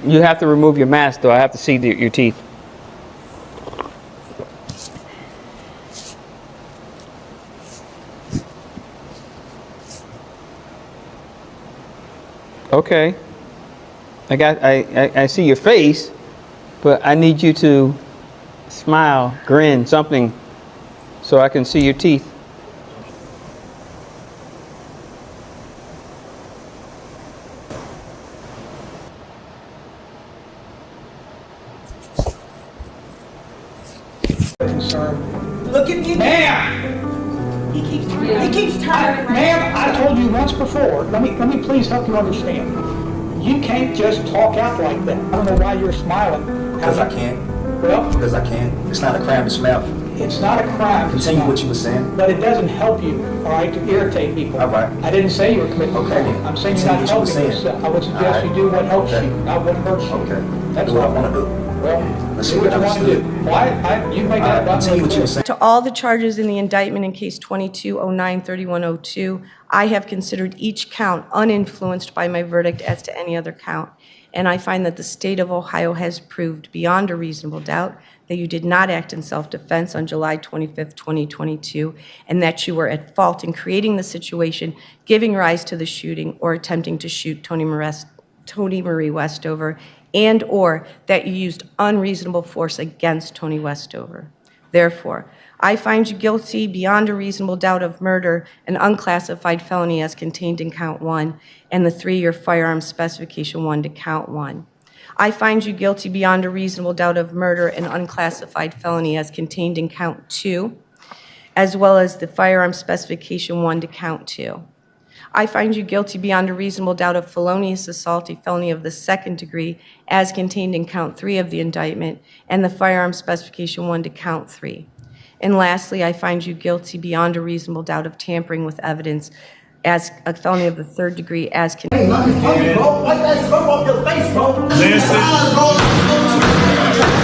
You have to remove your mask, though. I have to see your teeth. Okay. I see your face, but I need you to smile, grin, something, so I can see your teeth. Look at me, ma'am. He keeps tiring. Ma'am, I told you once before. Let me please help you understand. You can't just talk out like that. I don't know why you're smiling. Because I can't. Well, because I can't. It's not a crime to smile. It's not a crime. Continue what you were saying. But it doesn't help you, all right, to irritate people. All right. I didn't say you were committing a crime. I'm saying you're not helping yourself. I would suggest you do what helps you, not what hurts you. Okay. That's do what I all. want to do. Well, Let's do see what what you I want to do. Well, you make that continue what you were saying. To all the charges in the indictment in case 2209-3102, I have considered each count uninfluenced by my verdict as to any other count. And I find that the state of Ohio has proved beyond a reasonable doubt that you did not act in self-defense on July 25th, 2022, and that you were at fault in creating the situation, giving rise to the shooting, or attempting to shoot Tony Marie Westover, and or that you used unreasonable force against Tony Westover. Therefore, I find you guilty beyond a reasonable doubt of murder, an unclassified felony as contained in count 1, and the 3-year firearm specification 1 to count 1. I find you guilty beyond a reasonable doubt of murder, an unclassified felony as contained in count 2, as well as the firearm specification 1 to count 2. I find you guilty beyond a reasonable doubt of felonious assault, a felony of the 2nd degree, as contained in count 3 of the indictment, and the firearm specification 1 to count 3. And lastly, I find you guilty beyond a reasonable doubt of tampering with evidence as a felony of the 3rd degree as Hey, let me tell you, bro. Wipe that smoke off your face, bro. Listen.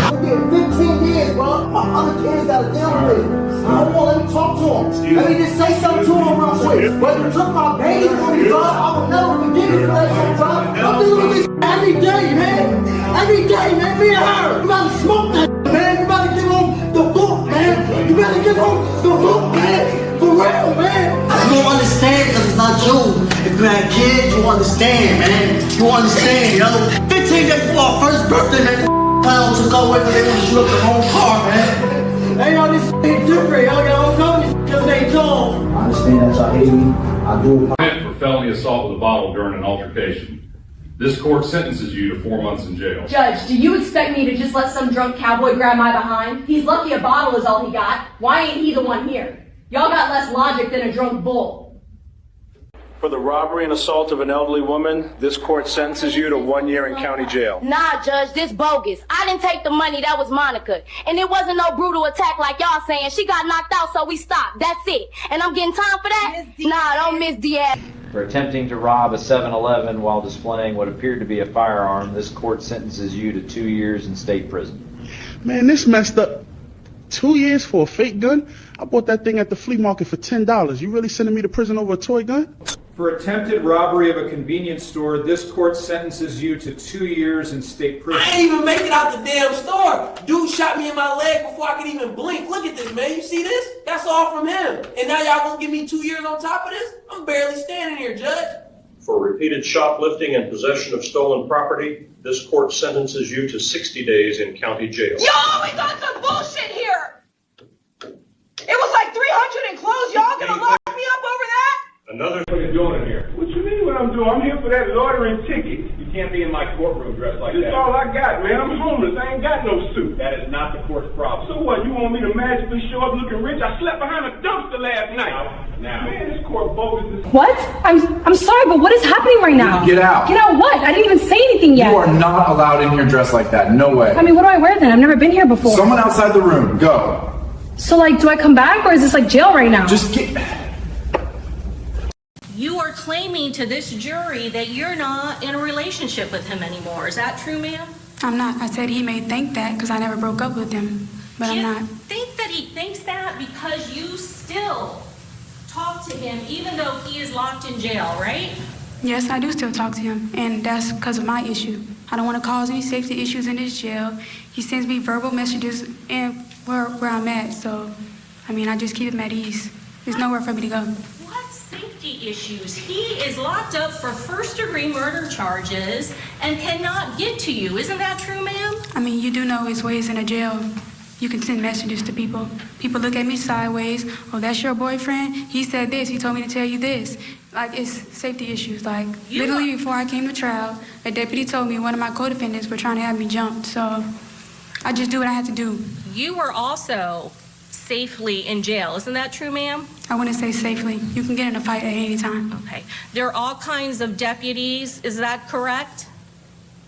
I'm getting 15 years, bro. My other kids got to deal with it. I don't want. Let me talk to him. Let me just say something to him real quick. When you took my baby from me, bro, I will never forgive you for that shit, bro. I'm dealing with this every day, man. Every day, man. Me and her. You better smoke that, man. You better give him the book, man. You better give him the book, man. For real, man. You don't understand because it's not you. If you had kids, you understand, man. You understand, yo. 15 days before our first birthday, man. Kyle took away from me when she looked the whole car, man. Hey, yo, this ain't different, yo. Y'all don't know this because they told. I understand that y'all hate me. I do. For felony assault with a bottle during an altercation. This court sentences you to 4 months in jail. Judge, do you expect me to just let some drunk cowboy grab my behind? He's lucky a bottle is all he got. Why ain't he the one here? Y'all got less logic than a drunk bull. For the robbery and assault of an elderly woman, this court sentences you to 1 year in county jail. Nah, Judge, this bogus. I didn't take the money, that was Monica. And it wasn't no brutal attack like y'all saying. She got knocked out, so we stopped. That's it. And I'm getting time for that? Nah, don't miss Diaz. For attempting to rob a 7-Eleven while displaying what appeared to be a firearm, this court sentences you to 2 years in state prison. Man, this messed up. 2 years for a fake gun? I bought that thing at the flea market for $10. You really sending me to prison over a toy gun? For attempted robbery of a convenience store, this court sentences you to 2 years in state prison. I ain't even make it out the damn store. Dude shot me in my leg before I could even blink. Look at this, man. You see this? That's all from him. And now y'all gonna give me 2 years on top of this? I'm barely standing here, Judge. For repeated shoplifting and possession of stolen property, this court sentences you to 60 days in county jail. Y'all always on some bullshit here! It was like 300 in clothes. Y'all gonna lock me up over that? Another thing you're doing in here. What you mean what I'm doing? I'm here for that loitering ticket. You can't be in my courtroom dressed like That's that. all I got, man. I'm homeless. I ain't got no suit. That is not the court's problem. So what? You want me to magically show up looking rich? I slept behind a dumpster last night. Now. Man, this court bogus. What? I'm sorry, but what is happening right now? Get out. Get out what? I didn't even say anything yet. You are not allowed in here dressed like that. No way. I mean, what do I wear then? I've never been here before. Someone outside the room. Go. So, like, do I come back or is this like jail right now? Just get... You are claiming to this jury that you're not in a relationship with him anymore. Is that true, ma'am? I'm not. I said he may think that because I never broke up with him, but I'm not. Think that he thinks that because you still talk to him even though he is locked in jail, right? Yes, I do still talk to him, and that's because of my issue. I don't want to cause any safety issues in this jail. He sends me verbal messages and where I'm at. So, I mean, I just keep him at ease. There's nowhere for me to go. What safety issues? He is locked up for first-degree murder charges and cannot get to you. Isn't that true, ma'am? I mean, you do know his ways in a jail. You can send messages to people. People look at me sideways. Oh, that's your boyfriend? He said this. He told me to tell you this. Like, it's safety issues. Like, literally before I came to trial, a deputy told me one of my co-defendants were trying to have me jumped. So I just do what I had to do. You were also safely in jail. Isn't that true, ma'am? I wouldn't say safely. You can get in a fight at any time. Okay. There are all kinds of deputies. Is that correct?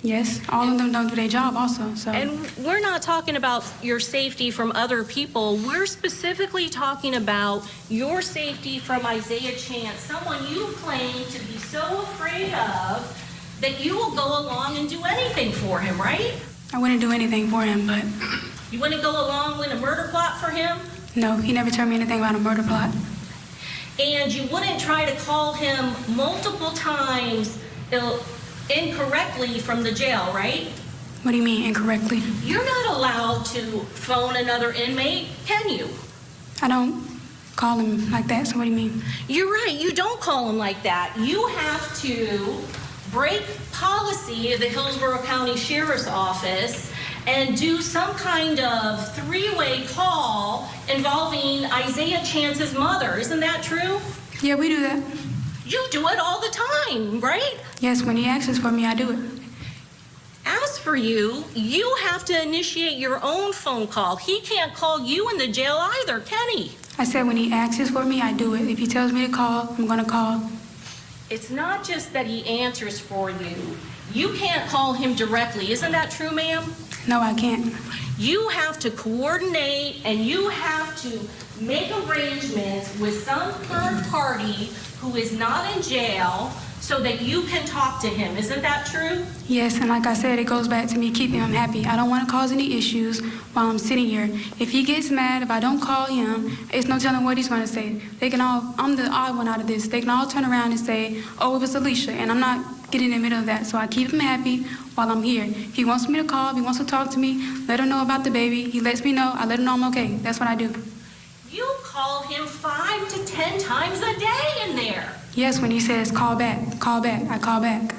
Yes, all of them don't do their job also. So. And we're not talking about your safety from other people. We're specifically talking about your safety from Isaiah Chance, someone you claim to be so afraid of that you will go along and do anything for him, right? I wouldn't do anything for him, but... You wouldn't go along with a murder plot for him? No, he never told me anything about a murder plot. And you wouldn't try to call him multiple times incorrectly from the jail, right? What do you mean, incorrectly? You're not allowed to phone another inmate, can you? I don't call him like that, so what do you mean? You're right, you don't call him like that. You have to break policy of the Hillsborough County Sheriff's Office and do some kind of three-way call involving Isaiah Chance's mother. Isn't that true? Yeah, we do that. You do it all the time, right? Yes, when he asks for me, I do it. As for you, you have to initiate your own phone call. He can't call you in the jail either, can he? I said when he asks for me, I do it. If he tells me to call, I'm going to call. It's not just that he answers for you. You can't call him directly. Isn't that true, ma'am? No, I can't. You have to coordinate and you have to make arrangements with some third party who is not in jail so that you can talk to him. Isn't that true? Yes, and like I said, it goes back to me keeping him happy. I don't want to cause any issues while I'm sitting here. If he gets mad, if I don't call him, it's no telling what he's going to say. I'm the odd one out of this. They can all turn around and say, oh, it was Alicia, and I'm not getting in the middle of that. So I keep him happy while I'm here. If he wants me to call, if he wants to talk to me, let him know about the baby. He lets me know, I let him know I'm okay. That's what I do. You call him 5 to 10 times a day in there. Yes, when he says, call back, I call back.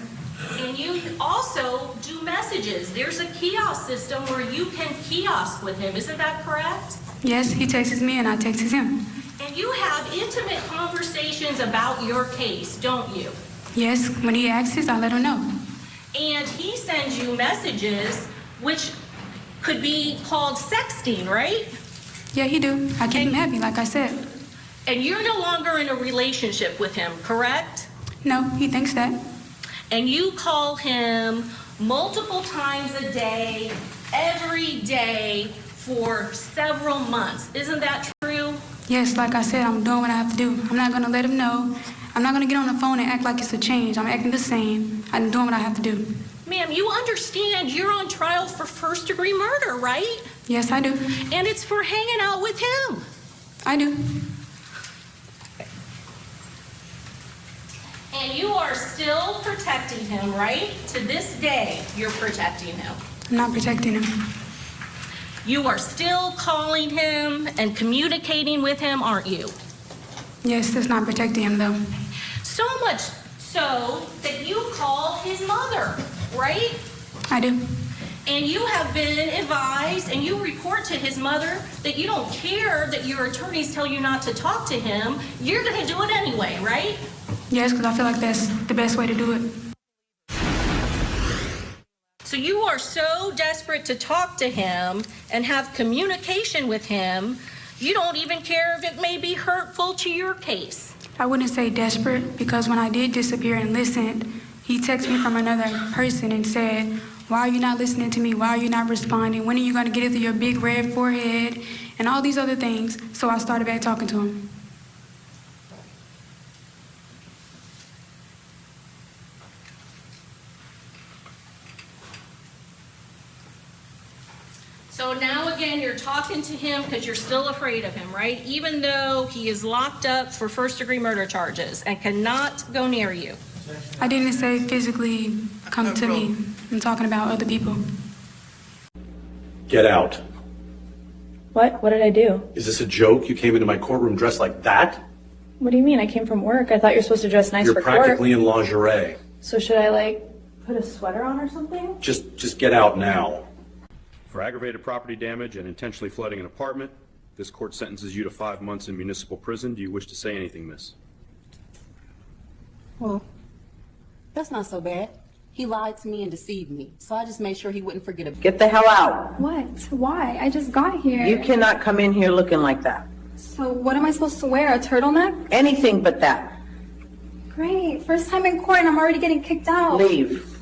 And you also do messages. There's a kiosk system where you can kiosk with him. Isn't that correct? Yes, he texts me and I text him. And you have intimate conversations about your case, don't you? Yes, when he asks, I let him know. And he sends you messages which could be called sexting, right? Yeah, he do. I keep him happy, like I said. And you're no longer in a relationship with him, correct? No, he thinks that. And you call him multiple times a day, every day, for several months. Isn't that true? Yes, like I said, I'm doing what I have to do. I'm not going to let him know. I'm not going to get on the phone and act like it's a change. I'm acting the same. I'm doing what I have to do. Ma'am, you understand you're on trial for first-degree murder, right? Yes, I do. And it's for hanging out with him. I do. And you are still protecting him, right? To this day, you're protecting him. I'm not protecting him. You are still calling him and communicating with him, aren't you? Yes, that's not protecting him, though. So much so that you call his mother, right? I do. And you have been advised and you report to his mother that you don't care that your attorneys tell you not to talk to him. You're going to do it anyway, right? Yes, because I feel like that's the best way to do it. So you are so desperate to talk to him and have communication with him, you don't even care if it may be hurtful to your case. I wouldn't say desperate, because when I did disappear and listened, he texted me from another person and said, why are you not listening to me? Why are you not responding? When are you going to get it through your big red forehead? And all these other things. So I started back talking to him. So now again, you're talking to him because you're still afraid of him, right? Even though he is locked up for first-degree murder charges and cannot go near you. I didn't say physically come to me. I'm talking about other people. Get out. What? What did I do? Is this a joke? You came into my courtroom dressed like that? What do you mean? I came from work. I thought you're supposed to dress nice You're for practically court. in lingerie. So should I, like, put a sweater on or something? Just get out now. For aggravated property damage and intentionally flooding an apartment, this court sentences you to 5 months in municipal prison. Do you wish to say anything, miss? Well, that's not so bad. He lied to me and deceived me, so I just made sure he wouldn't forget about it. Get the hell out. What? Why? I just got here. You cannot come in here looking like that. So what am I supposed to wear? A turtleneck? Anything but that. Great. First time in court and I'm already getting kicked out. Leave.